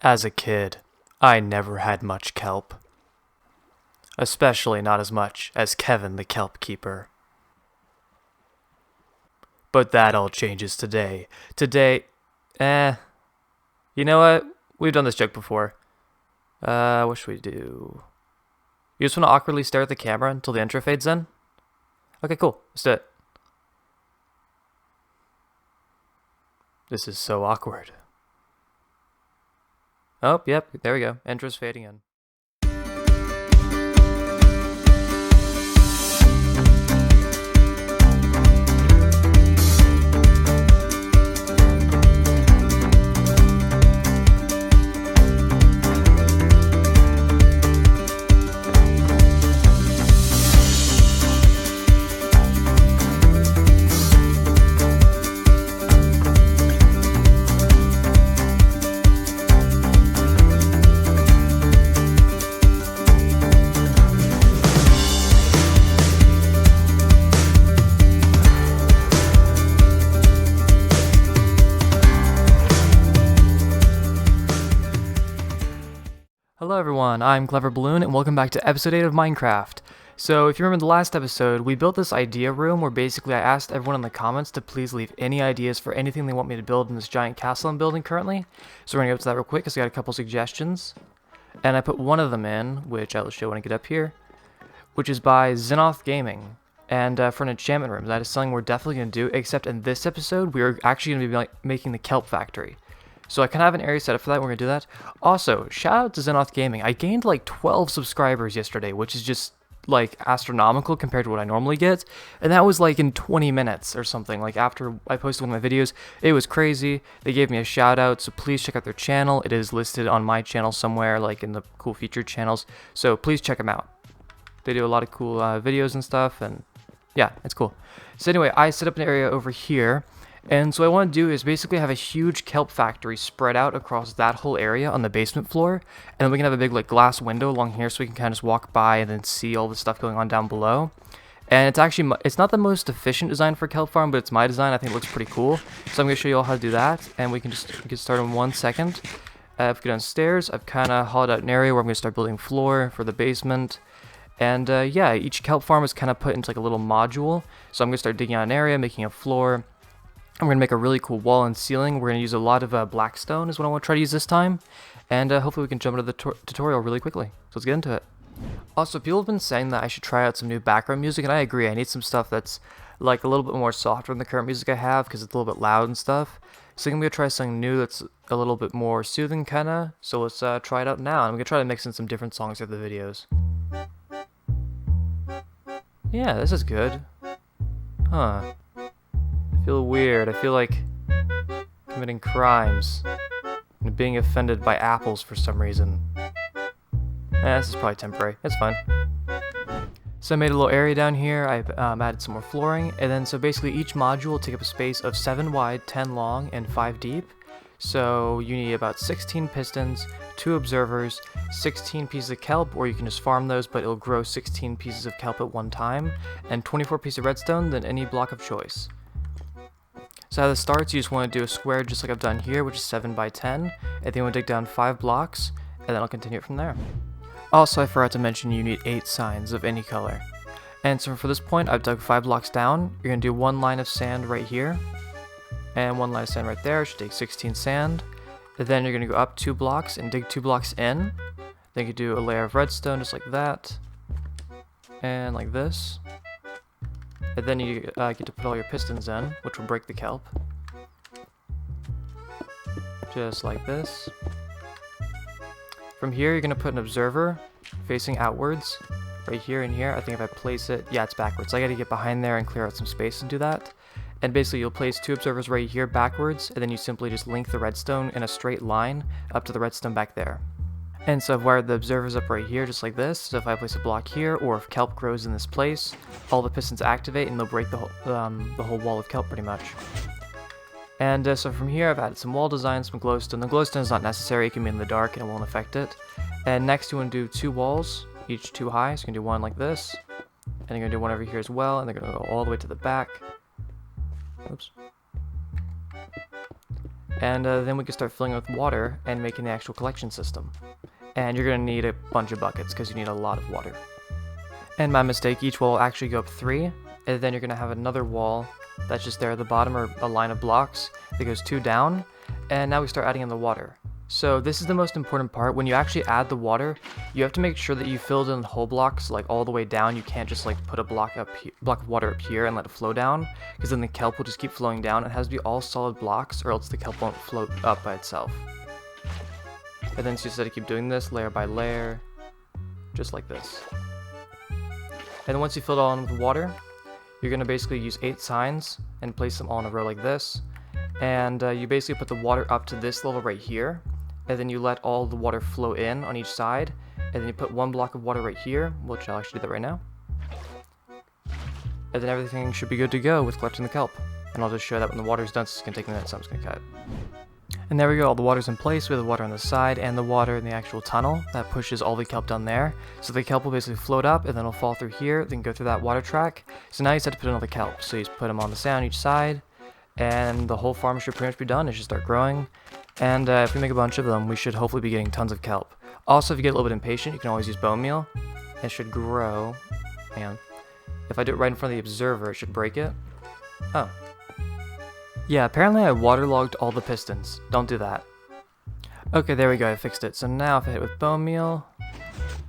As a kid, I never had much kelp. Especially not as much as Kevin the Kelp Keeper. But that all changes today. You know what? We've done this joke before. What should we do? You just want to awkwardly stare at the camera until the intro fades in? Okay, cool. Let's do it. This is so awkward. Oh, yep, there we go. Intro's fading in. Hello everyone, I'm Clever Balloon and welcome back to episode 8 of Minecraft. So if you remember the last episode, we built this idea room where basically I asked everyone in the comments to please leave any ideas for anything they want me to build in this giant castle I'm building currently. So we're going to get to that real quick because I got a couple suggestions. And I put one of them in, which I will show when I get up here, which is by Xenoth Gaming. And for an enchantment room, that is something we're definitely going to do, except in this episode, we are actually going to be making the Kelp factory. So I kind of have an area set up for that. We're going to do that. Also, shout out to Xenoth Gaming. I gained like 12 subscribers yesterday, which is just like astronomical compared to what I normally get. And that was like in 20 minutes or something. Like after I posted one of my videos, it was crazy. They gave me a shout out. So please check out their channel. It is listed on my channel somewhere, like in the cool featured channels. So please check them out. They do a lot of cool videos and stuff. And yeah, it's cool. So anyway, I set up an area over here. And so what I want to do is basically have a huge kelp factory spread out across that whole area on the basement floor. And then we can have a big like glass window along here so we can kind of just walk by and then see all the stuff going on down below. And it's actually, it's not the most efficient design for a kelp farm, but it's my design. I think it looks pretty cool. So I'm going to show you all how to do that. And we can just get started in 1 second. If we go downstairs, I've kind of hollowed out an area where I'm going to start building floor for the basement. And yeah, each kelp farm is kind of put into like a little module. So I'm going to start digging out an area, making a floor. I'm going to make a really cool wall and ceiling. We're going to use a lot of blackstone is what I want to try to use this time. And hopefully we can jump into the tutorial really quickly. So let's get into it. Also, people have been saying that I should try out some new background music, and I agree. I need some stuff that's like a little bit more softer than the current music I have because it's a little bit loud and stuff. So I'm going to try something new that's a little bit more soothing kind of. So let's try it out now. I'm going to try to mix in some different songs for the videos. Yeah, this is good. Huh. I feel weird. I feel like committing crimes and being offended by apples for some reason. This is probably temporary. It's fine. So I made a little area down here. I added some more flooring, and then so basically each module will take up a space of 7 wide, 10 long, and 5 deep. So you need about 16 pistons, 2 observers, 16 pieces of kelp, or you can just farm those, but it'll grow 16 pieces of kelp at one time, and 24 pieces of redstone, then any block of choice. So how this starts, you just want to do a square just like I've done here, which is 7 by 10, and then you want to dig down 5 blocks, and then I'll continue it from there. Also, I forgot to mention you need 8 signs of any color. And so for this point, I've dug 5 blocks down. You're going to do 1 line of sand right here, and 1 line of sand right there. It should take 16 sand. And then you're going to go up 2 blocks and dig 2 blocks in. Then you can do a layer of redstone just like that, and like this. And then you get to put all your pistons in, which will break the kelp. Just like this. From here, you're going to put an observer facing outwards. Right here and here. I think if I place it... Yeah, it's backwards. So I got to get behind there and clear out some space and do that. And basically, you'll place 2 observers right here backwards. And then you simply just link the redstone in a straight line up to the redstone back there. And so I've wired the observers up right here, just like this. So if I place a block here, or if kelp grows in this place, all the pistons activate and they'll break the whole wall of kelp pretty much. And so from here, I've added some wall designs, some glowstone. The glowstone is not necessary, it can be in the dark and it won't affect it. And next you want to do 2 walls, each 2 high. So you can do one like this, and you're going to do one over here as well, and they're going to go all the way to the back. Oops. And then we can start filling it with water and making the actual collection system. And you're going to need a bunch of buckets because you need a lot of water. And my mistake, each wall will actually go up 3, and then you're going to have another wall that's just there at the bottom, or a line of blocks that goes 2 down, and now we start adding in the water. So this is the most important part. When you actually add the water, you have to make sure that you filled in the whole blocks like all the way down. You can't just like put a block of water up here and let it flow down, because then the kelp will just keep flowing down. It has to be all solid blocks or else the kelp won't float up by itself. And then so you just have to keep doing this layer by layer, just like this. And then once you fill it all in with water, you're going to basically use 8 signs and place them all in a row like this. And you basically put the water up to this level right here, and then you let all the water flow in on each side, and then you put 1 block of water right here, which I'll actually do that right now. And then everything should be good to go with collecting the kelp. And I'll just show that when the water's done, so it's going to take a minute, so I'm just going to cut. And there we go, all the water's in place. We have the water on the side and the water in the actual tunnel that pushes all the kelp down there. So the kelp will basically float up and then it'll fall through here, then go through that water track. So now you just have to put in all the kelp. So you just put them on the side on each side, and the whole farm should pretty much be done. It should start growing. And if we make a bunch of them, we should hopefully be getting tons of kelp. Also, if you get a little bit impatient, you can always use bone meal. It should grow. Hang on. If I do it right in front of the observer, it should break it. Oh. Yeah, apparently I waterlogged all the pistons. Don't do that. Okay, there we go, I fixed it. So now if I hit with bone meal,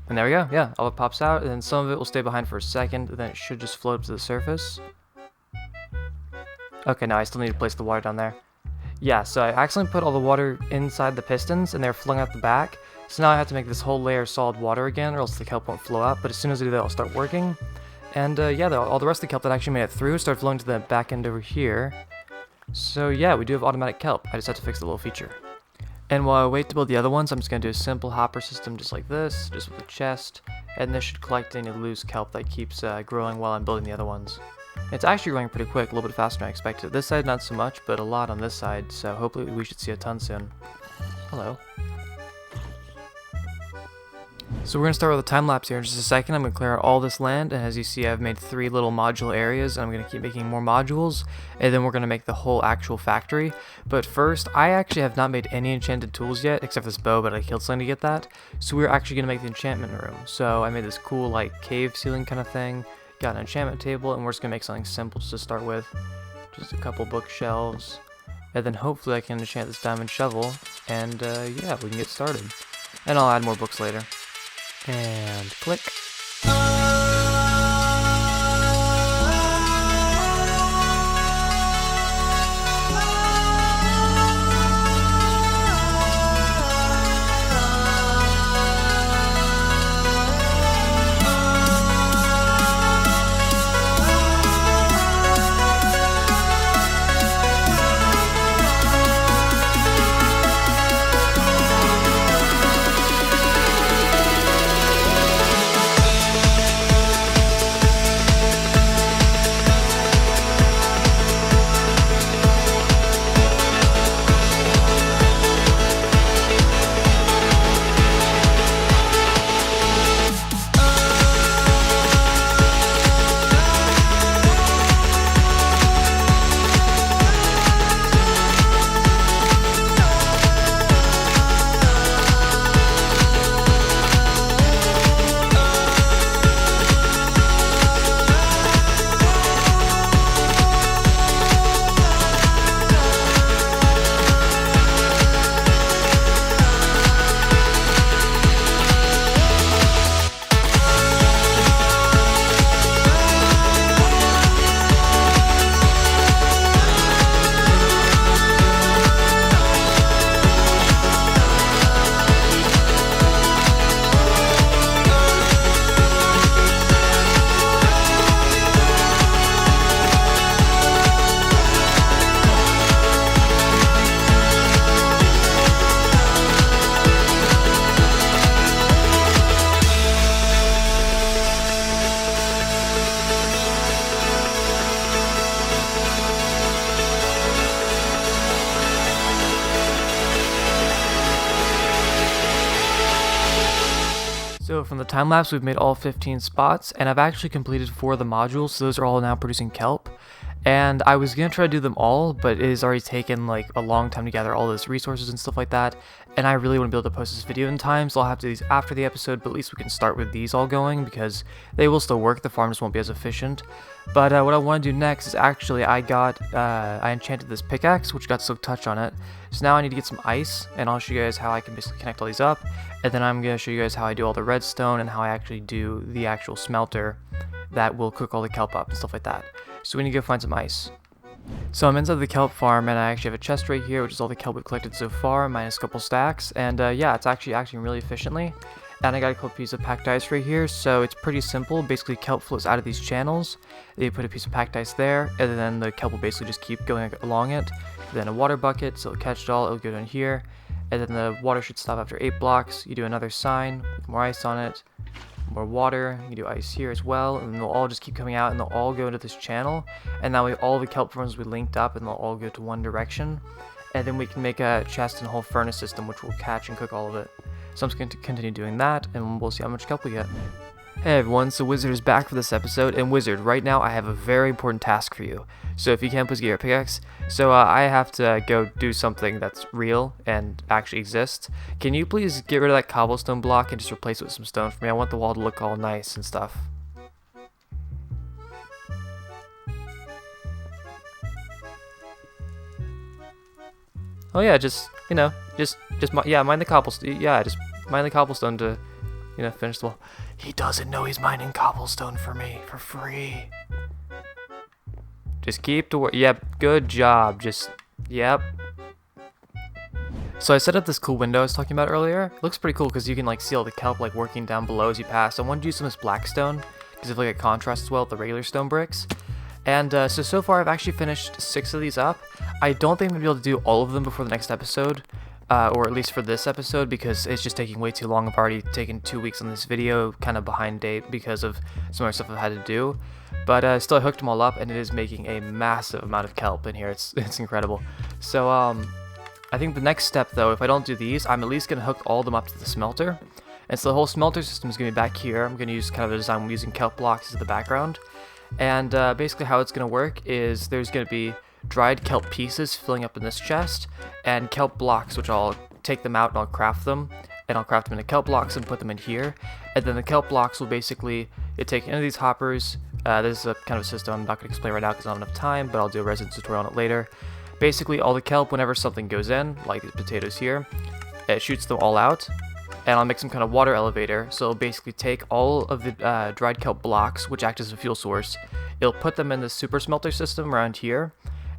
and there we go, yeah, all it pops out, and then some of it will stay behind for a second, and then it should just float up to the surface. Okay, now I still need to place the water down there. Yeah, so I accidentally put all the water inside the pistons, and they're flowing out the back, so now I have to make this whole layer of solid water again, or else the kelp won't flow out, but as soon as I do that, I'll start working. And yeah, all the rest of the kelp that actually made it through started flowing to the back end over here. So yeah, we do have automatic kelp. I just have to fix the little feature. And while I wait to build the other ones, I'm just going to do a simple hopper system just like this, just with a chest, and this should collect any loose kelp that keeps growing while I'm building the other ones. It's actually growing pretty quick, a little bit faster than I expected. This side not so much, but a lot on this side, so hopefully we should see a ton soon. Hello. So we're going to start with a time lapse here in just a second. I'm going to clear out all this land, and as you see I've made 3 little module areas, and I'm going to keep making more modules, and then we're going to make the whole actual factory. But first, I actually have not made any enchanted tools yet, except for this bow, but I killed something to get that. So we're actually going to make the enchantment room. So I made this cool like cave ceiling kind of thing, got an enchantment table, and we're just going to make something simple just to start with. Just a couple bookshelves, and then hopefully I can enchant this diamond shovel, and yeah, we can get started. And I'll add more books later. And click. So from the time lapse, we've made all 15 spots, and I've actually completed 4 of the modules, so those are all now producing kelp. And I was gonna try to do them all, but it has already taken like a long time to gather all those resources and stuff like that, and I really want to be able to post this video in time, so I'll have to do these after the episode, but at least we can start with these all going, because they will still work, the farm just won't be as efficient. But what I want to do next is actually I enchanted this pickaxe, which got silk touch on it, so now I need to get some ice, and I'll show you guys how I can basically connect all these up, and then I'm gonna show you guys how I do all the redstone and how I actually do the actual smelter that will cook all the kelp up and stuff like that. So we need to go find some ice. So I'm inside the kelp farm, and I actually have a chest right here, which is all the kelp we've collected so far, minus a couple stacks, and yeah, it's actually acting really efficiently. And I got a couple pieces of packed ice right here, so it's pretty simple. Basically, kelp flows out of these channels, you put a piece of packed ice there, and then the kelp will basically just keep going along it. Then a water bucket, so it'll catch it all, it'll go down here, and then the water should stop after 8 blocks. You do another sign with more ice on it, more water, you do ice here as well, and they'll all just keep coming out, and they'll all go into this channel, and that way all the kelp farms will be linked up, and they'll all go to one direction, and then we can make a chest and a whole furnace system which will catch and cook all of it. So I'm just going to continue doing that, and we'll see how much kelp we get. Hey everyone, so Wizard is back for this episode, and Wizard, right now I have a very important task for you. So if you can, please get your pickaxe. So I have to go do something that's real and actually exists. Can you please get rid of that cobblestone block and just replace it with some stone for me? I want the wall to look all nice and stuff. Oh yeah, just, you know, yeah, mind the cobblestone. Yeah, just mind the cobblestone to, you know, finish the wall. He doesn't know he's mining cobblestone for me, for free. Just keep to work. Yep, good job. Just, yep. So I set up this cool window I was talking about earlier. It looks pretty cool because you can like see all the kelp like working down below as you pass. I wanted to use some of this black stone because if like it contrasts well with the regular stone bricks. And so far I've actually finished 6 of these up. I don't think I'm gonna be able to do all of them before the next episode. Or at least for this episode, because it's just taking way too long. I've already taken 2 weeks on this video, kind of behind date because of some other stuff I've had to do. But still, I hooked them all up, and it is making a massive amount of kelp in here. It's incredible. So I think the next step, though, if I don't do these, I'm at least going to hook all of them up to the smelter. And so the whole smelter system is going to be back here. I'm going to use kind of a design using kelp blocks as the background. And basically how it's going to work is there's going to be dried kelp pieces filling up in this chest, and kelp blocks, which I'll take them out and I'll craft them, and I'll craft them into kelp blocks and put them in here, and then the kelp blocks will basically take into these hoppers. This is a kind of a system I'm not going to explain right now because I don't have enough time, but I'll do a resin tutorial on it later. Basically all the kelp, whenever something goes in, like these potatoes here, it shoots them all out, and I'll make some kind of water elevator, so it'll basically take all of the dried kelp blocks, which act as a fuel source, it'll put them in the super smelter system around here,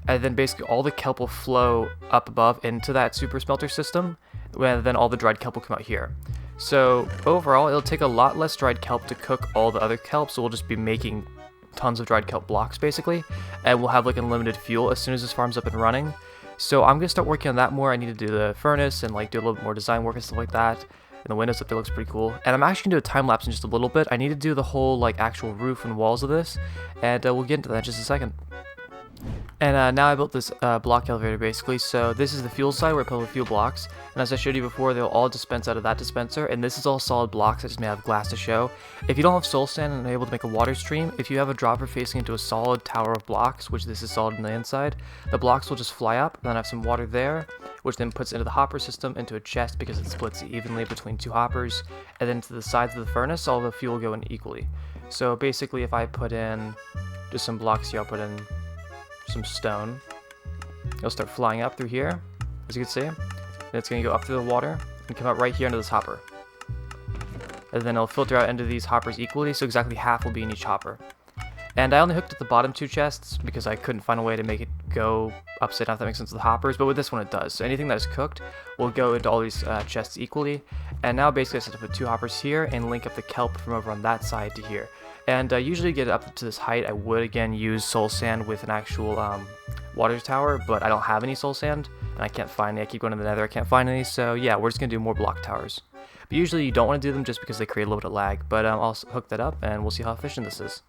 and then basically all the kelp will flow up above into that super smelter system, and then all the dried kelp will come out here. So overall, it'll take a lot less dried kelp to cook all the other kelp, so we'll just be making tons of dried kelp blocks basically, and we'll have like unlimited fuel as soon as this farm's up and running. So I'm gonna start working on that more. I need to do the furnace and like do a little bit more design work and stuff like that. And the windows up there looks pretty cool. And I'm actually gonna do a time lapse in just a little bit. I need to do the whole like actual roof and walls of this, and we'll get into that in just a second. And now I built this block elevator basically. So this is the fuel side where I put all the fuel blocks, and as I showed you before, they'll all dispense out of that dispenser, and this is all solid blocks that just may have glass to show. If you don't have soul sand and are able to make a water stream, if you have a dropper facing into a solid tower of blocks, which this is solid on the inside, the blocks will just fly up, and then I have some water there, which then puts into the hopper system into a chest because it splits evenly between 2 hoppers, and then to the sides of the furnace all the fuel will go in equally. So basically if I put in just some blocks here, I'll put in some stone, it'll start flying up through here, as you can see, and it's going to go up through the water and come out right here into this hopper, and then it'll filter out into these hoppers equally, so exactly half will be in each hopper. And I only hooked up the bottom 2 chests because I couldn't find a way to make it go upside down, if that makes sense, with the hoppers, but with this one it does. So anything that is cooked will go into all these chests equally, and now basically I set to put 2 hoppers here and link up the kelp from over on that side to here. And usually to get it up to this height, I would again use soul sand with an actual water tower, but I don't have any soul sand, and I can't find any. I keep going to the nether, I can't find any, so yeah, we're just going to do more block towers. But usually you don't want to do them just because they create a little bit of lag, but I'll hook that up, and we'll see how efficient this is.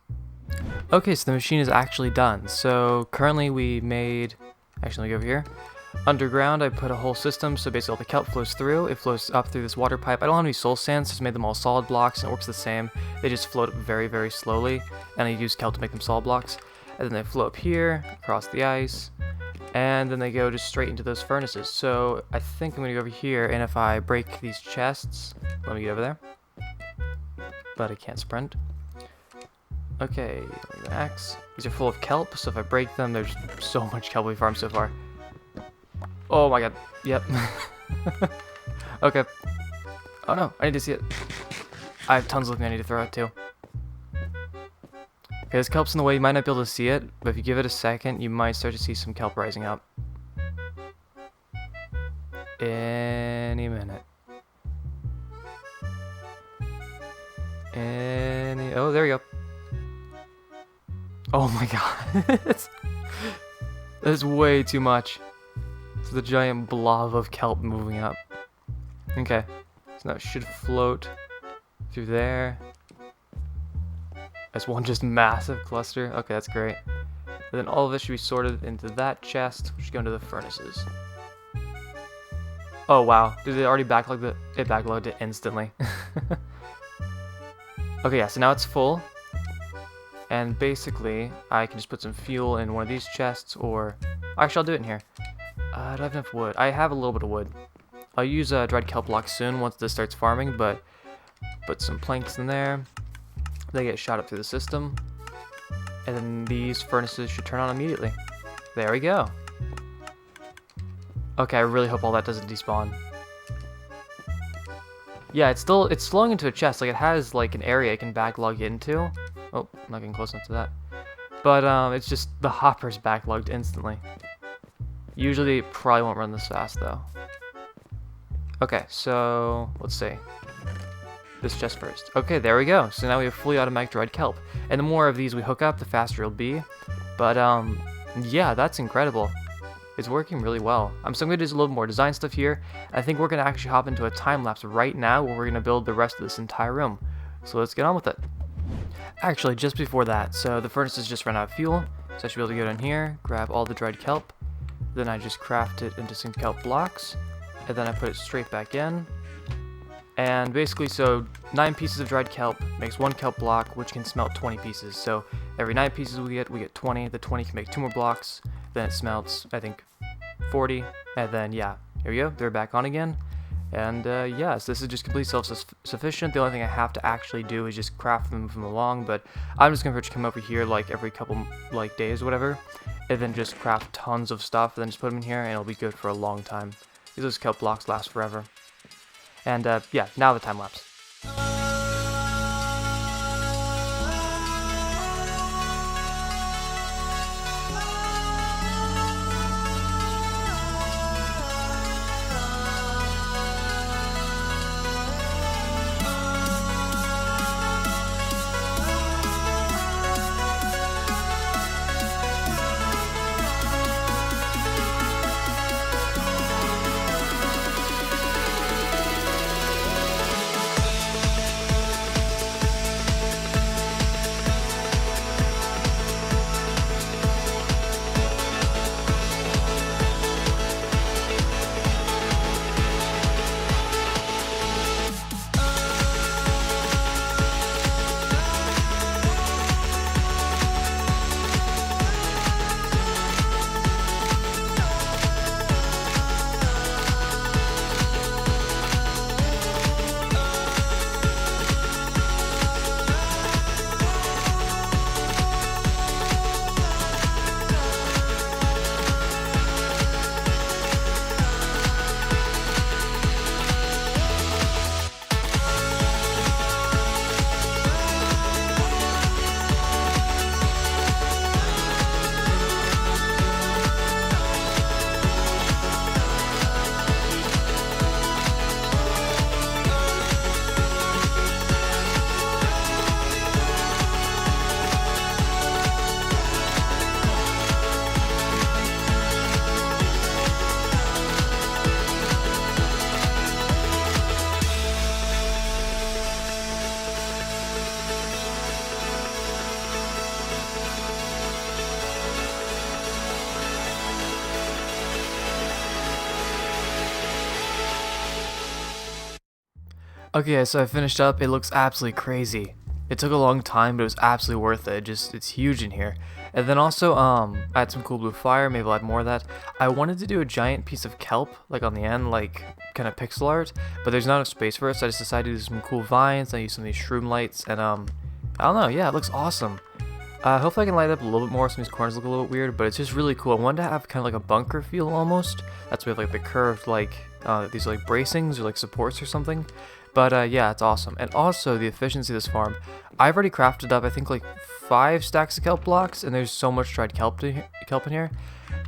Okay, so the machine is actually done. So currently we made, actually let me go over here. Underground, I put a whole system, so basically all the kelp flows through. It flows up through this water pipe. I don't have any soul sand, so I just made them all solid blocks, and it works the same. They just float very, very slowly, and I use kelp to make them solid blocks. and then they flow up here, across the ice, and then they go just straight into those furnaces. So I think I'm gonna go over here, and if I break these chests, let me get over there. But I can't sprint. Okay, axe. These are full of kelp, so if I break them, there's so much kelp we farmed so far. Oh my god, yep. Okay. Oh no, I need to see it. I have tons of them I need to throw out too. Okay, this kelp's in the way, you might not be able to see it, but if you give it a second, you might start to see some kelp rising up. Any minute. Oh, there we go. Oh my god. That's way too much. It's the giant blob of kelp moving up. Okay, so now it should float through there. That's one just massive cluster. Okay, that's great. And then all of it should be sorted into that chest, which is going to the furnaces. Oh wow, did it already backlog it? It backlogged it instantly. Okay, yeah, so now it's full. And basically, I can just put some fuel in one of these chests, or... Actually, I'll do it in here. Do I have enough wood? I have a little bit of wood. I'll use dried kelp blocks soon once this starts farming, but put some planks in there. They get shot up through the system. And then these furnaces should turn on immediately. There we go. Okay, I really hope all that doesn't despawn. Yeah, it's flowing into a chest. Like, it has, like, an area it can backlog into. Oh, I'm not getting close enough to that. But, it's just the hopper's backlogged instantly. Usually, it probably won't run this fast, though. Okay, so, let's see. This chest first. Okay, there we go. So now we have fully automatic dried kelp. And the more of these we hook up, the faster it'll be. But, yeah, that's incredible. It's working really well. So I'm going to do a little more design stuff here. I think we're going to actually hop into a time lapse right now where we're going to build the rest of this entire room. So let's get on with it. Actually, just before that, so the furnaces just ran out of fuel. So I should be able to go down here, grab all the dried kelp. Then I just craft it into some kelp blocks. And then I put it straight back in. And basically, so 9 pieces of dried kelp makes 1 kelp block, which can smelt 20 pieces. So every 9 pieces we get 20. The 20 can make 2 more blocks. Then it smelts, I think, 40. And then, yeah, here we go. They're back on again. And, yes, this is just completely self-sufficient. The only thing I have to actually do is just craft them, move them along. But I'm just going to come over here, like, every couple, like, days or whatever. And then just craft tons of stuff. And then just put them in here, and it'll be good for a long time. These kelp blocks last forever. And, yeah, now the time lapse. Okay, so I finished up. It looks absolutely crazy. It took a long time, but it was absolutely worth it. It's huge in here. And then also, I had some cool blue fire, maybe I'll add more of that. I wanted to do a giant piece of kelp, like on the end, like kind of pixel art, but there's not enough space for it, so I just decided to do some cool vines. I used some of these shroom lights, and I don't know, yeah, it looks awesome. Hopefully I can light it up a little bit more. Some of these corners look a little bit weird, but it's just really cool. I wanted to have kind of like a bunker feel almost. That's why we have like the curved like these like bracings or like supports or something. But yeah, it's awesome. And also the efficiency of this farm. I've already crafted up I think like 5 stacks of kelp blocks, and there's so much dried kelp in here,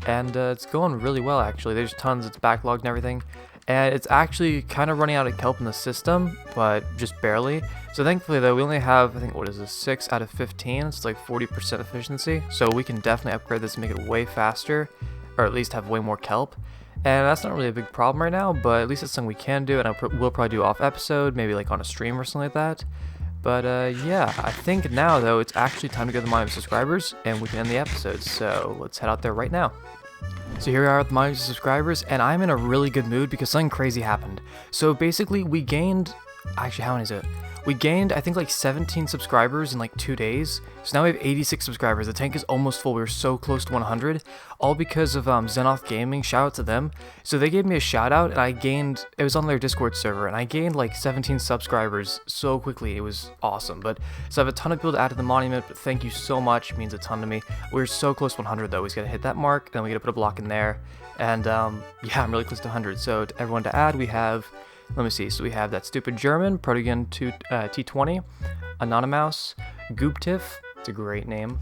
and it's going really well actually. There's tons. It's backlogged and everything. And it's actually kind of running out of kelp in the system, but just barely. So thankfully though, we only have, I think, what is this, 6 out of 15, it's like 40% efficiency. So we can definitely upgrade this and make it way faster, or at least have way more kelp. And that's not really a big problem right now, but at least it's something we can do, and we'll probably do off episode, maybe like on a stream or something like that. But yeah, I think now though, it's actually time to go to my subscribers, and we can end the episode. So let's head out there right now. So here we are with my subscribers, and I'm in a really good mood because something crazy happened. So basically we gained, actually how many is it? We gained I think like 17 subscribers in like 2 days. So now we have 86 subscribers. The tank is almost full. We were so close to 100, all because of Xenoth Gaming. Shout out to them. So they gave me a shout out, and I gained, it was on their Discord server, and I gained like 17 subscribers so quickly. It was awesome. But so I have a ton of people to add to the monument, but thank you so much. It means a ton to me. We're so close to 100 though. We just gotta hit that mark, then we gotta put a block in there. And yeah, I'm really close to 100. So to everyone to add, we have, let me see, so we have that stupid German, Protogen T20, Anonymous, Gooptiff, it's a great name.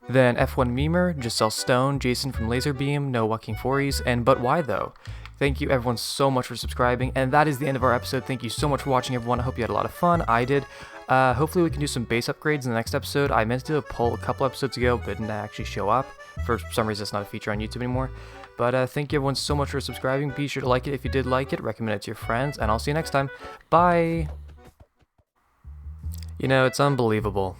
Then F1 Memer, Giselle Stone, Jason from Laserbeam, No Walking Fories, and But Why Though. Thank you everyone so much for subscribing, and that is the end of our episode. Thank you so much for watching, everyone. I hope you had a lot of fun. I did. Hopefully we can do some base upgrades in the next episode. I meant to do a poll a couple episodes ago, but didn't actually show up. For some reason, it's not a feature on YouTube anymore. But thank you everyone so much for subscribing. Be sure to like it if you did like it. Recommend it to your friends. And I'll see you next time. Bye! You know, it's unbelievable.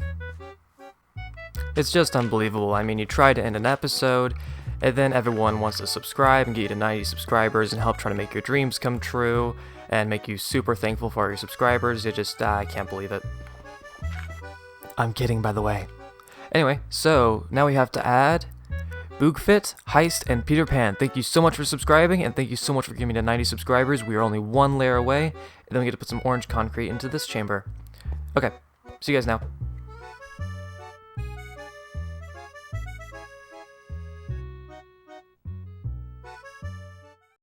It's just unbelievable. I mean, you try to end an episode, and then everyone wants to subscribe and get you to 90 subscribers and help try to make your dreams come true and make you super thankful for your subscribers. It just, I can't believe it. I'm kidding, by the way. Anyway, so now we have to add Boogfit, Heist, and Peter Pan. Thank you so much for subscribing, and thank you so much for giving me to 90 subscribers. We are only one layer away, and then we get to put some orange concrete into this chamber. Okay, see you guys now.